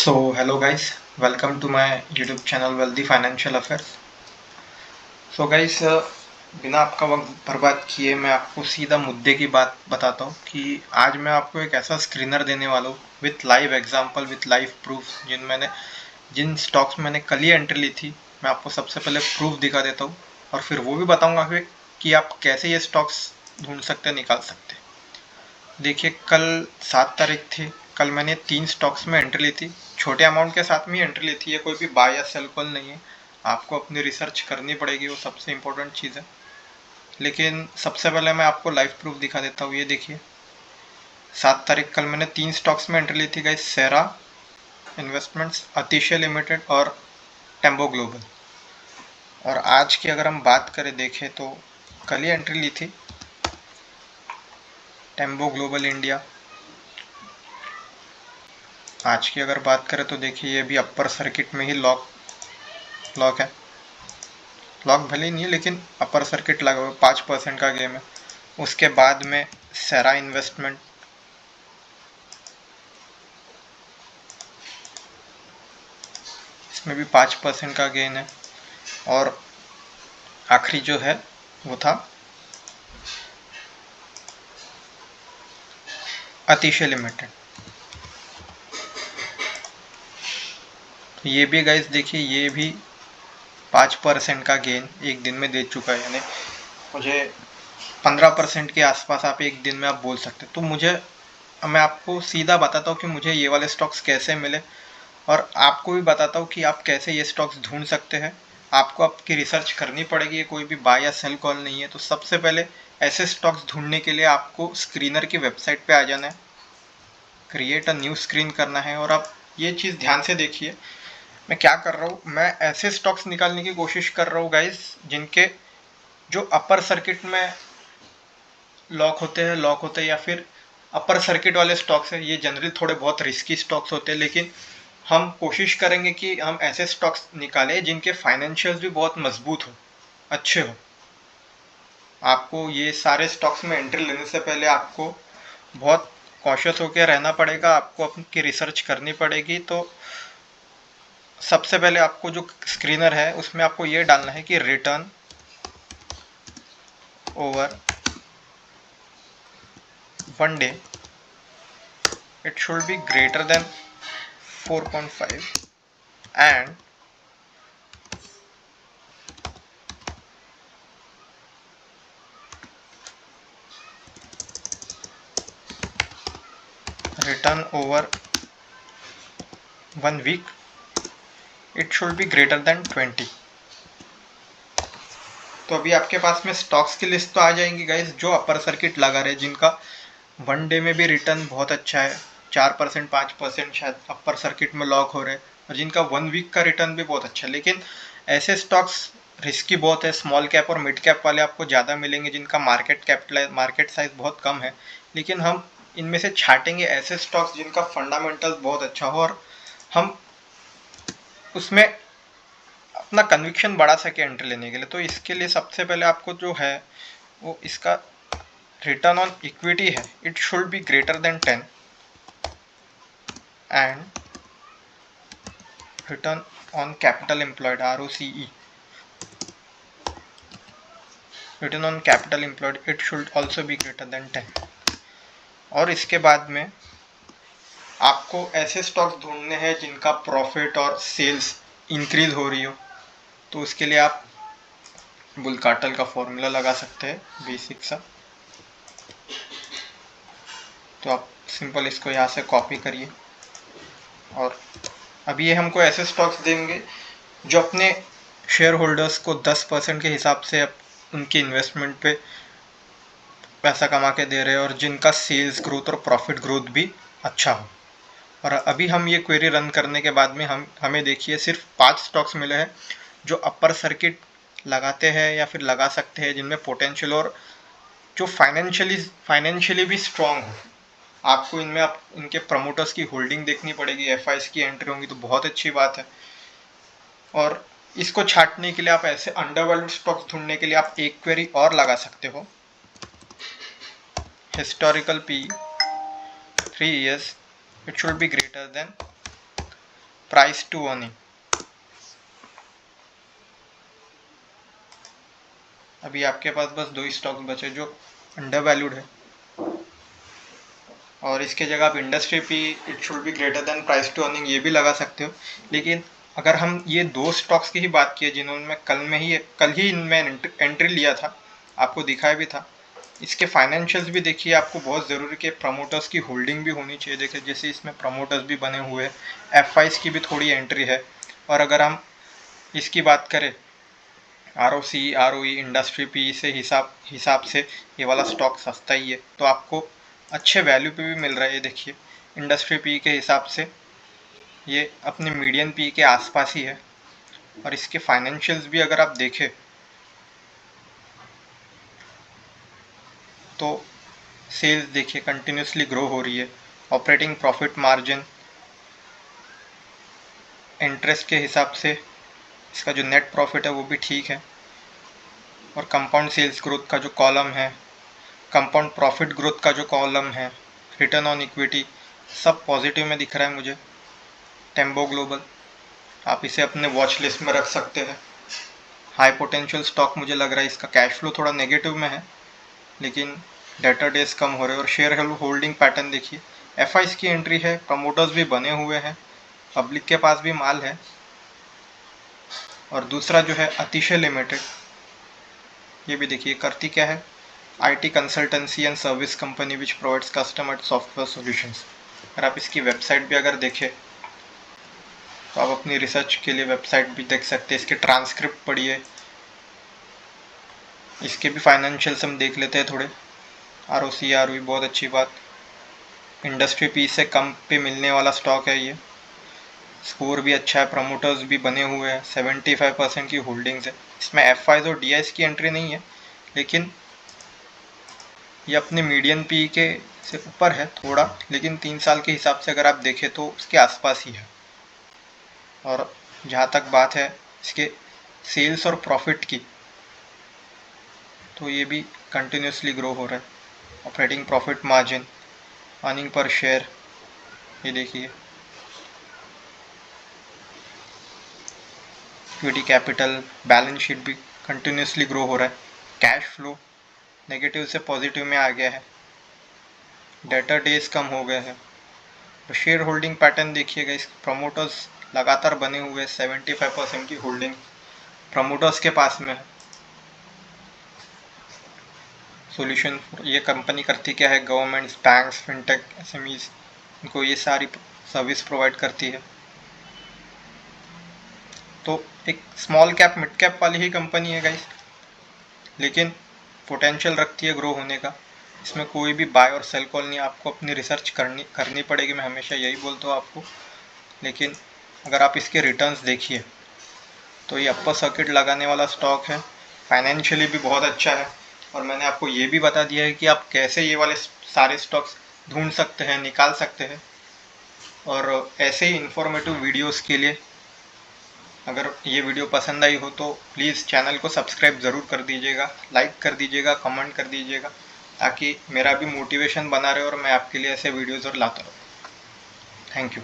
So hello guys, welcome to my YouTube channel Wealthy Financial Affairs. So guys, बिना आपका वक्त बर्बाद किए मैं आपको सीधा मुद्दे की बात बताता हूँ कि आज मैं आपको एक ऐसा स्क्रीनर देने वाला हूँ with live example with live proof जिन स्टॉक्स मैंने कल ही एंट्री ली थी। मैं आपको सबसे पहले प्रूफ दिखा देता हूँ और फिर वो भी बताऊंगा कि आप कैसे ये स्टॉक्स ढूंढ सकते निकाल सकते। देखिए कल 7 तारीख थी। कल मैंने 3 स्टॉक्स में एंट्री ली थी, छोटे अमाउंट के साथ में एंट्री ली थी। ये कोई भी बाय या सेल कॉल नहीं है, आपको अपनी रिसर्च करनी पड़ेगी, वो सबसे इम्पोर्टेंट चीज़ है। लेकिन सबसे पहले मैं आपको लाइव प्रूफ दिखा देता हूँ। ये देखिए 7 तारीख कल मैंने 3 स्टॉक्स में एंट्री ली थी गाइस, सेरा इन्वेस्टमेंट्स, अतिशय लिमिटेड और टेम्बो ग्लोबल। और आज की अगर हम बात करें देखें तो कल ही एंट्री ली थी टेम्बो ग्लोबल इंडिया। आज की अगर बात करें तो देखिए ये भी अपर सर्किट में ही लॉक है। लॉक भले ही नहीं है लेकिन अपर सर्किट लगा हुआ, 5% का गेम है। उसके बाद में सेरा इन्वेस्टमेंट, इसमें भी 5% का गेन है। और आखिरी जो है वो था अतिशय लिमिटेड। तो ये भी गाइस देखिए ये भी 5% का गेन एक दिन में दे चुका है, यानी मुझे 15% के आसपास आप एक दिन में आप बोल सकते। तो मैं आपको सीधा बताता हूँ कि मुझे ये वाले स्टॉक्स कैसे मिले और आपको भी बताता हूँ कि आप कैसे ये स्टॉक्स ढूंढ सकते हैं। आपको आपकी रिसर्च करनी पड़ेगी, ये कोई भी बाय या सेल कॉल नहीं है। तो सबसे पहले ऐसे स्टॉक्स ढूंढने के लिए आपको स्क्रीनर की वेबसाइट पे आ जाना है, क्रिएट अ न्यू स्क्रीन करना है। और आप ये चीज़ ध्यान से देखिए, मैं क्या कर रहा हूँ, मैं ऐसे स्टॉक्स निकालने की कोशिश कर रहा हूँ गाइस जिनके जो अपर सर्किट में लॉक होते हैं या फिर अपर सर्किट वाले स्टॉक्स है। ये जनरली थोड़े बहुत रिस्की स्टॉक्स होते हैं, लेकिन हम कोशिश करेंगे कि हम ऐसे स्टॉक्स निकालें जिनके फाइनेंशियल्स भी बहुत मजबूत हो, अच्छे हो। आपको ये सारे स्टॉक्स में एंट्री लेने से पहले आपको बहुत कॉशियस होकर रहना पड़ेगा, आपको अपनी रिसर्च करनी पड़ेगी। तो सबसे पहले आपको जो स्क्रीनर है उसमें आपको ये डालना है कि return over 1 day it should be greater than 4.5 and return over 1 week it should be greater than 20। तो अभी आपके पास में स्टॉक्स की लिस्ट तो आ जाएंगी गाइस जो अपर सर्किट लगा रहे, जिनका 1 डे में भी रिटर्न बहुत अच्छा है, 4% 5% शायद अपर सर्किट में लॉक हो रहे हैं, और जिनका 1 वीक का रिटर्न भी बहुत अच्छा है। लेकिन ऐसे स्टॉक्स रिस्की बहुत है। स्मॉल कैप और मिड कैप वाले आपको ज़्यादा मिलेंगे जिनका मार्केट साइज बहुत कम है। लेकिन हम इनमें से छाटेंगे ऐसे स्टॉक्स जिनका फंडामेंटल बहुत अच्छा हो और हम उसमें अपना कन्विक्शन बढ़ा सके एंट्री लेने के लिए। तो इसके लिए सबसे पहले आपको जो है वो इसका रिटर्न ऑन इक्विटी है, it should be greater then 10 and return on capital employed ROCE, return on capital employed it should also be greater then 10। और इसके बाद में आपको ऐसे स्टॉक्स ढूंढने हैं जिनका प्रॉफिट और सेल्स इंक्रीज हो रही हो। तो उसके लिए आप बुल कार्टल का फॉर्मूला लगा सकते हैं, बेसिक सा। तो आप सिंपल इसको यहाँ से कॉपी करिए और अभी ये हमको ऐसे स्टॉक्स देंगे जो अपने शेयर होल्डर्स को 10% के हिसाब से उनकी इन्वेस्टमेंट पे पैसा कमा के दे रहे हैं और जिनका सेल्स ग्रोथ और प्रॉफिट ग्रोथ भी अच्छा हो। और अभी हम ये क्वेरी रन करने के बाद में हमें देखिए सिर्फ 5 स्टॉक्स मिले हैं जो अपर सर्किट लगाते हैं या फिर लगा सकते हैं, जिनमें पोटेंशियल और जो फाइनेंशियली भी स्ट्रांग हो। आपको इनमें आप इनके प्रमोटर्स की होल्डिंग देखनी पड़ेगी, FIs की एंट्री होंगी तो बहुत अच्छी बात है। और इसको छाटने के लिए आप ऐसे अंडरवैल्यूड स्टॉक्स ढूंढने के लिए आप एक क्वेरी और लगा सकते हो, historical P 3 years it should be greater than price to earning, अभी आपके पास बस 2 स्टॉक बचे जो अंडर वैल्यूड है, और इसके जगह आप industry P it should be greater than price to earning ये भी लगा सकते हो। लेकिन अगर हम ये 2 स्टॉक्स की ही बात किए जिन्होंने मैं कल ही इनमें एंट्री लिया था, आपको दिखाया भी था, इसके फाइनेंशियल्स भी देखिए, आपको बहुत ज़रूरी कि प्रमोटर्स की होल्डिंग भी होनी चाहिए। देखिए जैसे इसमें प्रमोटर्स भी बने हुए हैं, एफ की भी थोड़ी एंट्री है। और अगर हम इसकी बात करें ROC ROE इंडस्ट्री पी से हिसाब से ये वाला स्टॉक सस्ता ही है, तो आपको अच्छे वैल्यू पे भी मिल रहा है। ये देखिए इंडस्ट्री पी के हिसाब से ये अपने मीडियन पी के आसपास ही है। और इसके फाइनेंशियल्स भी अगर आप देखें तो सेल्स देखिए कंटिन्यूसली ग्रो हो रही है, ऑपरेटिंग प्रॉफिट मार्जिन, इंटरेस्ट के हिसाब से इसका जो नेट प्रॉफिट है वो भी ठीक है। और कंपाउंड सेल्स ग्रोथ का जो कॉलम है, कंपाउंड प्रॉफिट ग्रोथ का जो कॉलम है, रिटर्न ऑन इक्विटी, सब पॉजिटिव में दिख रहा है मुझे। टेम्बो ग्लोबल आप इसे अपने वॉच लिस्ट में रख सकते हैं, हाई पोटेंशियल स्टॉक मुझे लग रहा है। इसका कैश फ्लो थोड़ा नेगेटिव में है लेकिन डेटर डेज कम हो रहे हैं। और शेयर होल्डिंग पैटर्न देखिए, एफ की एंट्री है, प्रमोटर्स भी बने हुए हैं, पब्लिक के पास भी माल है। और दूसरा जो है अतिशय लिमिटेड, ये भी देखिए करती क्या है, IT consultancy and service company which provides customer software solutions. अगर आप इसकी वेबसाइट भी अगर देखें तो आप अपनी रिसर्च के लिए वेबसाइट भी देख सकते हैं, इसके ट्रांसक्रिप्ट पढ़िए, इसके भी फाइनेंशियल्स हम देख लेते हैं थोड़े। ROC ROE बहुत अच्छी बात, इंडस्ट्री पी से कम पे मिलने वाला स्टॉक है ये, स्कोर भी अच्छा है, प्रमोटर्स भी बने हुए हैं, 75% की होल्डिंग्स है। इसमें FIs और DIs की एंट्री नहीं है लेकिन ये अपने मीडियन पी के से ऊपर है थोड़ा, लेकिन 3 साल के हिसाब से अगर आप देखें तो उसके आसपास ही है। और जहाँ तक बात है इसके सेल्स और प्रॉफिट की, तो ये भी कंटिन्यूसली ग्रो हो रहा है। Operating profit margin, earning per share, ये देखिए इक्विटी कैपिटल, बैलेंस शीट भी कंटिन्यूसली ग्रो हो रहा है। कैश फ्लो नेगेटिव से पॉजिटिव में आ गया है, डेटर डेज कम हो गए हैं। तो शेयर होल्डिंग पैटर्न देखिएगा, इस प्रमोटर्स लगातार बने हुए, 75% की होल्डिंग प्रमोटर्स के पास में है। सॉल्यूशन ये कंपनी करती क्या है, गवर्नमेंट्स, बैंक्स, फिनटेक, SMEs, इनको ये सारी सर्विस प्रोवाइड करती है। तो एक स्मॉल कैप मिड कैप वाली ही कंपनी है गाइस, लेकिन पोटेंशियल रखती है ग्रो होने का। इसमें कोई भी बाय और सेल कॉल नहीं, आपको अपनी रिसर्च करनी पड़ेगी, मैं हमेशा यही बोलता हूँ आपको। लेकिन अगर आप इसके रिटर्न्स देखिए तो ये अपर सर्किट लगाने वाला स्टॉक है, फाइनेंशियली भी बहुत अच्छा है। और मैंने आपको ये भी बता दिया है कि आप कैसे ये वाले सारे स्टॉक्स ढूंढ सकते हैं, निकाल सकते हैं। और ऐसे ही इन्फॉर्मेटिव वीडियोस के लिए अगर ये वीडियो पसंद आई हो तो प्लीज़ चैनल को सब्सक्राइब ज़रूर कर दीजिएगा, लाइक कर दीजिएगा, कमेंट कर दीजिएगा, ताकि मेरा भी मोटिवेशन बना रहे और मैं आपके लिए ऐसे वीडियोज़ और लाता रहूँ। Thank you.